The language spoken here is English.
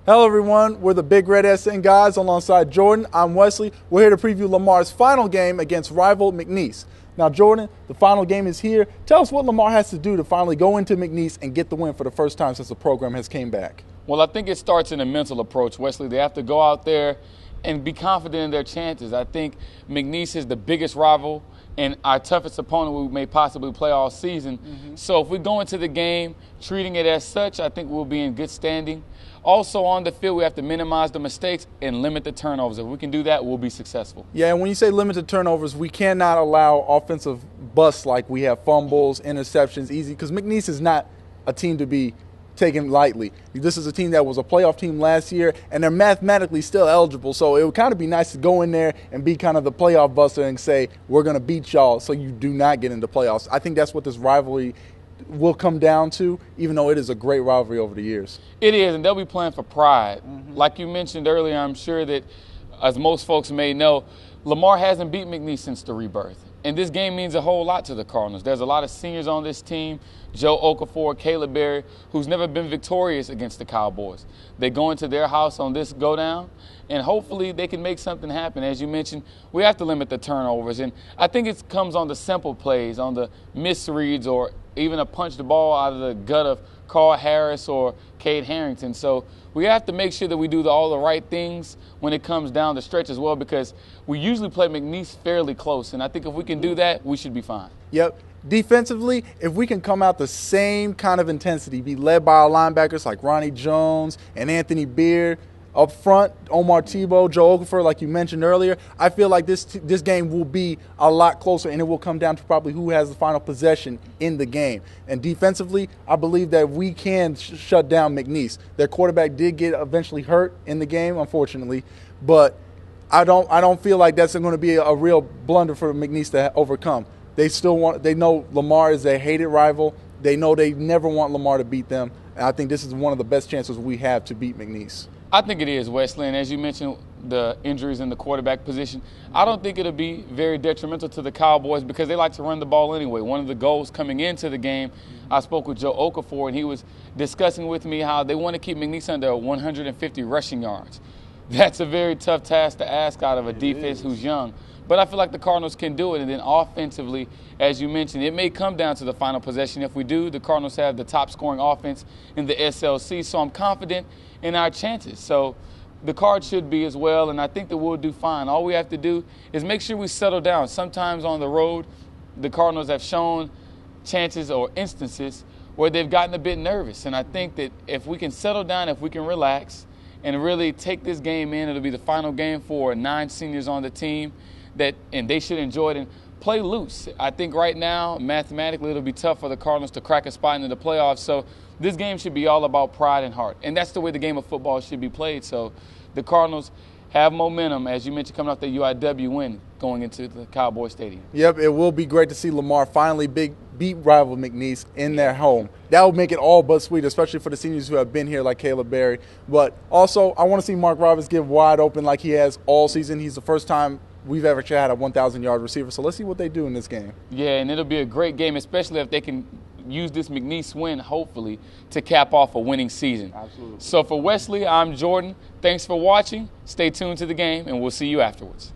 Hello everyone, we're the Big Red SN guys alongside Jordan. I'm Wesley. We're here to preview Lamar's final game against rival McNeese. Now Jordan, the final game is here. Tell us what Lamar has to do to finally go into McNeese and get the win for the first time since the program has came back. Well, I think it starts in a mental approach, Wesley. They have to go out there and be confident in their chances. I think McNeese is the biggest rival and our toughest opponent we may possibly play all season. So if we go into the game treating it as such, I think we'll be in good standing. Also on the field, we have to minimize the mistakes and limit the turnovers. If we can do that, we'll be successful. Yeah, and when you say limited turnovers, we cannot allow offensive busts like we have fumbles, interceptions, easy, because McNeese is not a team to be taken lightly. This is a team that was a playoff team last year, and they're mathematically still eligible, so it would kind of be nice to go in there and be kind of the playoff buster and say, we're going to beat y'all so you do not get into playoffs. I think that's what this rivalry will come down to, even though it is a great rivalry over the years. It is, and they'll be playing for pride. Like you mentioned earlier, I'm sure that, as most folks may know, Lamar hasn't beat McNeese since the rebirth. And this game means a whole lot to the Cardinals. There's a lot of seniors on this team, Joe Okafor, Caleb Berry, who's never been victorious against the Cowboys. They go into their house on this go-down, and hopefully they can make something happen. As you mentioned, we have to limit the turnovers. And I think it comes on the simple plays, on the misreads, or even a punch the ball out of the gut of Carl Harris or Cade Harrington. So we have to make sure that we do all the right things when it comes down the stretch as well, because we usually play McNeese fairly close. And I think if we can do that, we should be fine. Yep. Defensively, if we can come out the same kind of intensity, be led by our linebackers like Ronnie Jones and Anthony Beard, up front, Omar Tebow, Joe Okafor, like you mentioned earlier, I feel like this game will be a lot closer, and it will come down to probably who has the final possession in the game. And defensively, I believe that we can shut down McNeese. Their quarterback did get eventually hurt in the game, unfortunately, but I don't feel like that's going to be a real blunder for McNeese to overcome. They know Lamar is a hated rival. They know they never want Lamar to beat them, and I think this is one of the best chances we have to beat McNeese. I think it is, Wesley, and as you mentioned, the injuries in the quarterback position, I don't think it'll be very detrimental to the Cowboys because they like to run the ball anyway. One of the goals coming into the game, I spoke with Joe Okafor, and he was discussing with me how they want to keep McNeese under 150 rushing yards. That's a very tough task to ask out of a defense who's young. But I feel like the Cardinals can do it. And then offensively, as you mentioned, it may come down to the final possession. If we do, the Cardinals have the top scoring offense in the SLC. So I'm confident in our chances. So the Cards should be as well. And I think that we'll do fine. All we have to do is make sure we settle down. Sometimes on the road, the Cardinals have shown chances or instances where they've gotten a bit nervous. And I think that if we can settle down, if we can relax and really take this game in, it'll be the final game for 9 seniors on the team. And they should enjoy it and play loose. I think right now, mathematically, it'll be tough for the Cardinals to crack a spot into the playoffs. So this game should be all about pride and heart. And that's the way the game of football should be played. So the Cardinals have momentum, as you mentioned, coming off the UIW win going into the Cowboys Stadium. Yep, it will be great to see Lamar finally beat rival McNeese in their home. That will make it all but sweet, especially for the seniors who have been here like Caleb Berry. But also, I want to see Mark Roberts give wide open like he has all season. He's the first time we've ever had a 1,000-yard receiver. So let's see what they do in this game. Yeah, and it'll be a great game, especially if they can use this McNeese win, hopefully, to cap off a winning season. Absolutely. So for Wesley, I'm Jordan. Thanks for watching. Stay tuned to the game, and we'll see you afterwards.